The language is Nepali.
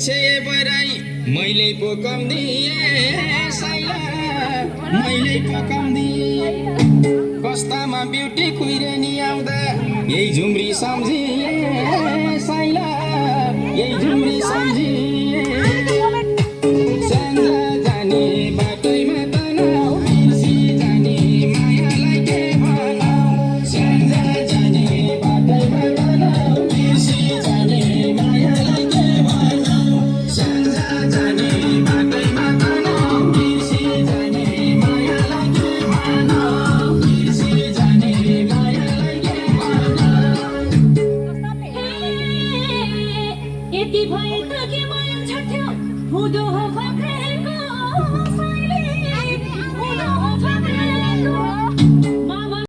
मान्छे बराई मैले पोकाउँदिए साइला मैले पोकाउँदिए कस्तामा ब्युटी कुइरेनी आउँदा यही झुम्री सम्झिए साइला यही झुम्री सम्झिए स्याङ्जा जाने बाटैमा तनाउ बिर्सी जाने मायालाई के भनौ स्याङ्जा जाने बाटैमा तनाउ बिर्सी जाने मायालाई के भनौ स्याङ्जा जाने बाटैमा तनाउ बिर्सी जाने मायालाई के भनौ बिर्सी जाने मायालाई के भनौ यति भए त के माया छाड्थ्यो हुँदो हो